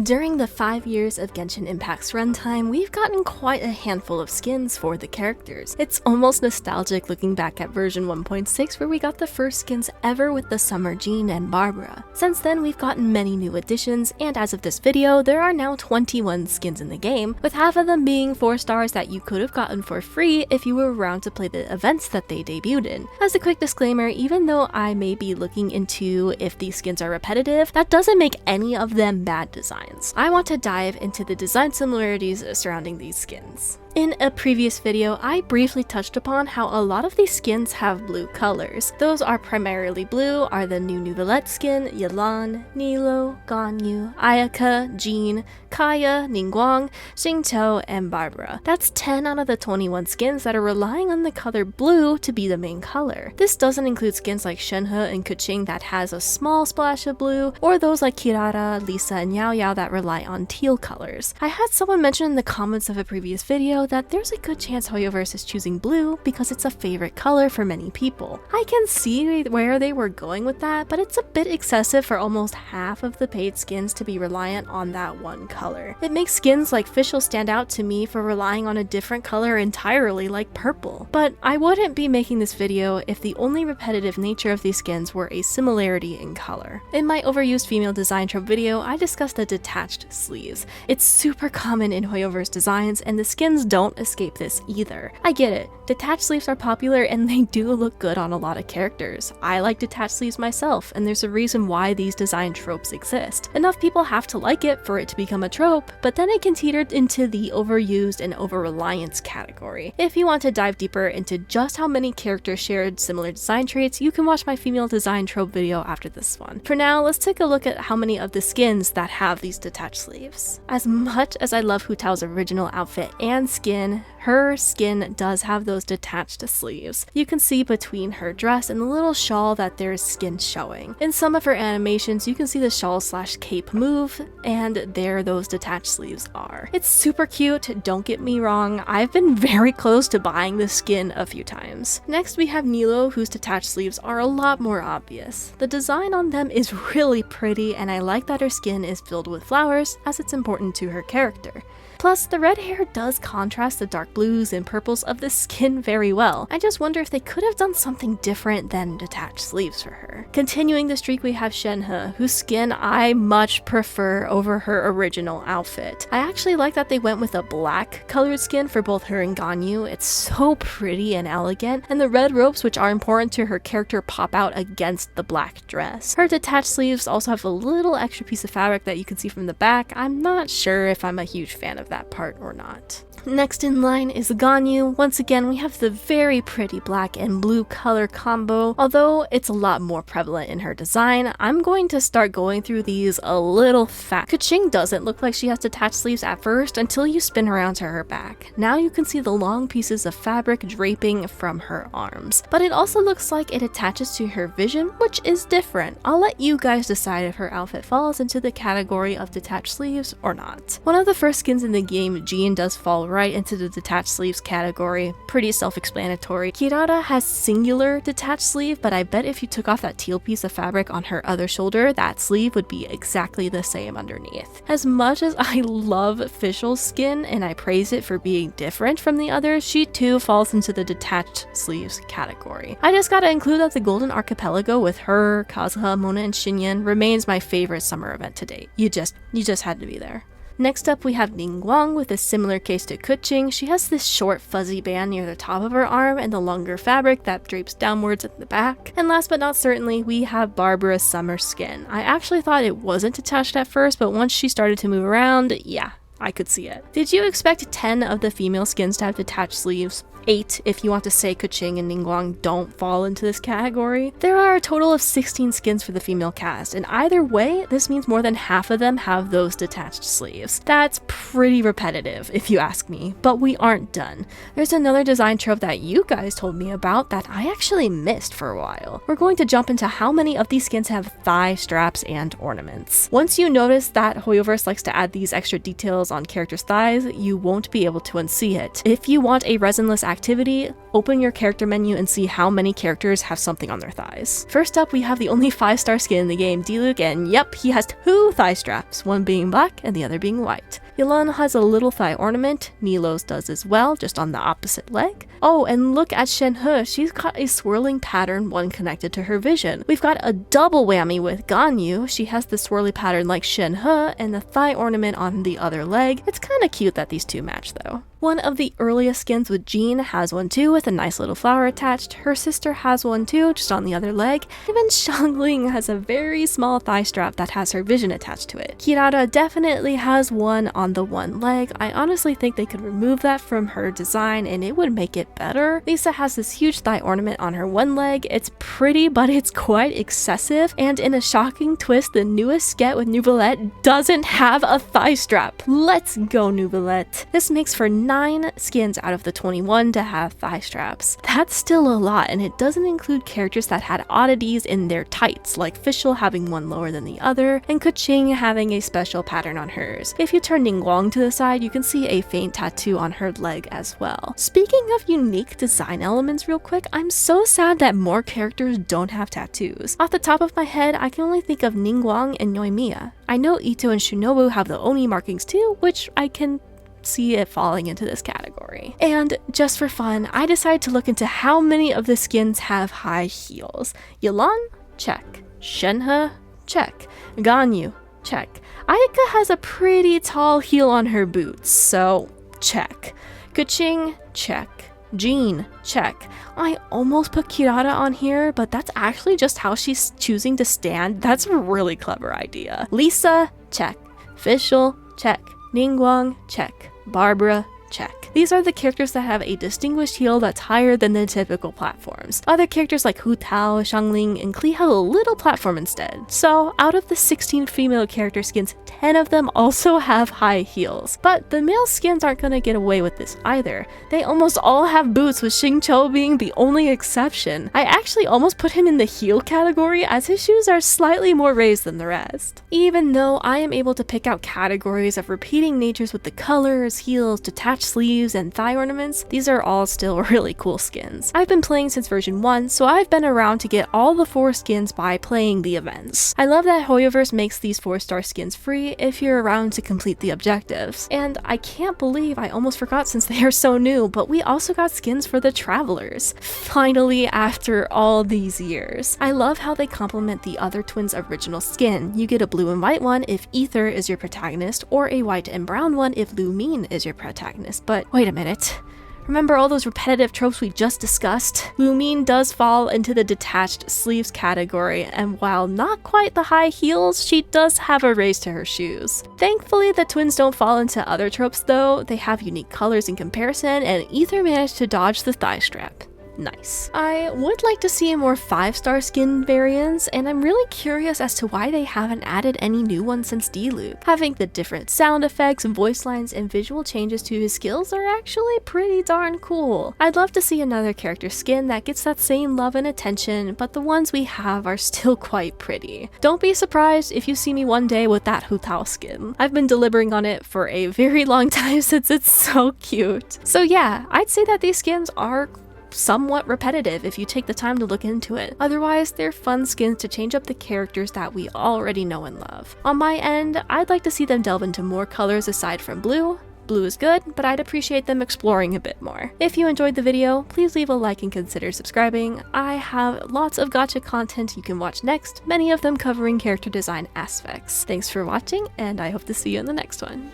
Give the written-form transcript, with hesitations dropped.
During the 5 years of Genshin Impact's runtime, we've gotten quite a handful of skins for the characters. It's almost nostalgic looking back at version 1.6 where we got the first skins ever with the Summer Jean and Barbara. Since then, we've gotten many new additions, and as of this video, there are now 21 skins in the game, with half of them being 4 stars that you could have gotten for free if you were around to play the events that they debuted in. As a quick disclaimer, even though I may be looking into if these skins are repetitive, that doesn't make any of them bad designs. I want to dive into the design similarities surrounding these skins. In a previous video, I briefly touched upon how a lot of these skins have blue colors. Those are primarily blue are the new Nouvellette skin, Yelan, Nilo, Ganyu, Ayaka, Jean, Kaya, Ningguang, Xingqiu, and Barbara. That's 10 out of the 21 skins that are relying on the color blue to be the main color. This doesn't include skins like Shenhe and Keqing that has a small splash of blue, or those like Kirara, Lisa, and Yao Yao that rely on teal colors. I had someone mention in the comments of a previous video that there's a good chance Hoyoverse is choosing blue because it's a favorite color for many people. I can see where they were going with that, but it's a bit excessive for almost half of the paid skins to be reliant on that one color. It makes skins like Fischl stand out to me for relying on a different color entirely, like purple. But I wouldn't be making this video if the only repetitive nature of these skins were a similarity in color. In my overused female design trope video, I discussed the detached sleeves. It's super common in Hoyoverse designs, and the skins don't escape this either. I get it, detached sleeves are popular and they do look good on a lot of characters. I like detached sleeves myself, and there's a reason why these design tropes exist. Enough people have to like it for it to become a trope, but then it can teeter into the overused and over-reliance category. If you want to dive deeper into just how many characters shared similar design traits, you can watch my female design trope video after this one. For now, let's take a look at how many of the skins that have these detached sleeves. As much as I love Hu Tao's original outfit and skin, her skin does have those detached sleeves. You can see between her dress and the little shawl that there's skin showing. In some of her animations, you can see the shawl/cape move, and there those detached sleeves are. It's super cute, don't get me wrong, I've been very close to buying this skin a few times. Next we have Nilo, whose detached sleeves are a lot more obvious. The design on them is really pretty, and I like that her skin is filled with flowers, as it's important to her character. Plus, the red hair does contrast the dark blues and purples of the skin very well. I just wonder if they could have done something different than detached sleeves for her. Continuing the streak, we have Shenhe, whose skin I much prefer over her original outfit. I actually like that they went with a black colored skin for both her and Ganyu. It's so pretty and elegant, and the red ropes, which are important to her character, pop out against the black dress. Her detached sleeves also have a little extra piece of fabric that you can see from the back. I'm not sure if I'm a huge fan of that part or not. Next in line is Ganyu. Once again, we have the very pretty black and blue color combo. Although it's a lot more prevalent in her design, I'm going to start going through these a little fast. Keqing doesn't look like she has detached sleeves at first until you spin around to her back. Now you can see the long pieces of fabric draping from her arms. But it also looks like it attaches to her vision, which is different. I'll let you guys decide if her outfit falls into the category of detached sleeves or not. One of the first skins in the game, Jean, does fall right into the detached sleeves category. Pretty self-explanatory. Kirara has singular detached sleeve, but I bet if you took off that teal piece of fabric on her other shoulder, that sleeve would be exactly the same underneath. As much as I love Fischl's skin and I praise it for being different from the others, she too falls into the detached sleeves category. I just gotta include that the Golden Archipelago with her, Kazuha, Mona, and Xinyan remains my favorite summer event to date. You just had to be there. Next up, we have Ningguang with a similar case to Keqing. She has this short fuzzy band near the top of her arm and the longer fabric that drapes downwards at the back. And last but not certainly, we have Barbara's summer skin. I actually thought it wasn't attached at first, but once she started to move around, yeah, I could see it. Did you expect 10 of the female skins to have detached sleeves? 8 if you want to say Keqing and Ningguang don't fall into this category. There are a total of 16 skins for the female cast, and either way, this means more than half of them have those detached sleeves. That's pretty repetitive, if you ask me, but we aren't done. There's another design trope that you guys told me about that I actually missed for a while. We're going to jump into how many of these skins have thigh straps and ornaments. Once you notice that Hoyoverse likes to add these extra details on characters' thighs, you won't be able to unsee it. If you want a resinless activity, open your character menu and see how many characters have something on their thighs. First up, we have the only 5-star skin in the game, Diluc, and yep, he has 2 thigh straps, one being black and the other being white. Yelan has a little thigh ornament, Nilou's does as well, just on the opposite leg. Oh, and look at Shenhe, she's got a swirling pattern, one connected to her vision. We've got a double whammy with Ganyu, she has the swirly pattern like Shenhe and the thigh ornament on the other leg. It's kinda cute that these two match though. One of the earliest skins with Jean has one too with a nice little flower attached. Her sister has one too, just on the other leg. Even Xiangling has a very small thigh strap that has her vision attached to it. Kirara definitely has one on the one leg. I honestly think they could remove that from her design and it would make it better. Lisa has this huge thigh ornament on her one leg. It's pretty, but it's quite excessive. And in a shocking twist, the newest sket with Neuvillette doesn't have a thigh strap. Let's go, Neuvillette. This makes for 9 skins out of the 21 to have thigh straps. That's still a lot, and it doesn't include characters that had oddities in their tights, like Fischl having one lower than the other, and Keqing having a special pattern on hers. If you turn Ningguang to the side, you can see a faint tattoo on her leg as well. Speaking of unique design elements real quick, I'm so sad that more characters don't have tattoos. Off the top of my head, I can only think of Ningguang and Yoimiya. I know Ito and Shinobu have the Oni markings too, which I can see it falling into this category. And just for fun, I decided to look into how many of the skins have high heels. Yelan? Check. Shenhe? Check. Ganyu? Check. Ayaka has a pretty tall heel on her boots, so check. Keqing? Check. Jean? Check. I almost put Kirara on here, but that's actually just how she's choosing to stand. That's a really clever idea. Lisa? Check. Fischl? Check. Ningguang? Check. Barbara? Check. These are the characters that have a distinguished heel that's higher than the typical platforms. Other characters like Hu Tao, Xiangling, and Klee have a little platform instead. So out of the 16 female character skins, 10 of them also have high heels. But the male skins aren't gonna get away with this either. They almost all have boots, with Xingqiu being the only exception. I actually almost put him in the heel category, as his shoes are slightly more raised than the rest. Even though I am able to pick out categories of repeating natures with the colors, heels, detached sleeves, and thigh ornaments, these are all still really cool skins. I've been playing since version 1, so I've been around to get all the 4 skins by playing the events. I love that Hoyoverse makes these 4-star skins free if you're around to complete the objectives. And I can't believe I almost forgot since they are so new, but we also got skins for the Travelers. Finally, after all these years. I love how they complement the other twins' original skin. You get a blue and white one if Ether is your protagonist, or a white and brown one if Lu Min is your protagonist. But wait a minute. Remember all those repetitive tropes we just discussed? Lu Min does fall into the detached sleeves category, and while not quite the high heels, she does have a raise to her shoes. Thankfully, the twins don't fall into other tropes though. They have unique colors in comparison, and Ether managed to dodge the thigh strap. Nice. I would like to see more 5-star skin variants, and I'm really curious as to why they haven't added any new ones since Diluc. Having the different sound effects, voice lines, and visual changes to his skills are actually pretty darn cool. I'd love to see another character skin that gets that same love and attention, but the ones we have are still quite pretty. Don't be surprised if you see me one day with that Hu Tao skin. I've been deliberating on it for a very long time since it's so cute. So yeah, I'd say that these skins are somewhat repetitive if you take the time to look into it. Otherwise, they're fun skins to change up the characters that we already know and love. On my end, I'd like to see them delve into more colors aside from blue. Blue is good, but I'd appreciate them exploring a bit more. If you enjoyed the video, please leave a like and consider subscribing. I have lots of gacha content you can watch next, many of them covering character design aspects. Thanks for watching, and I hope to see you in the next one.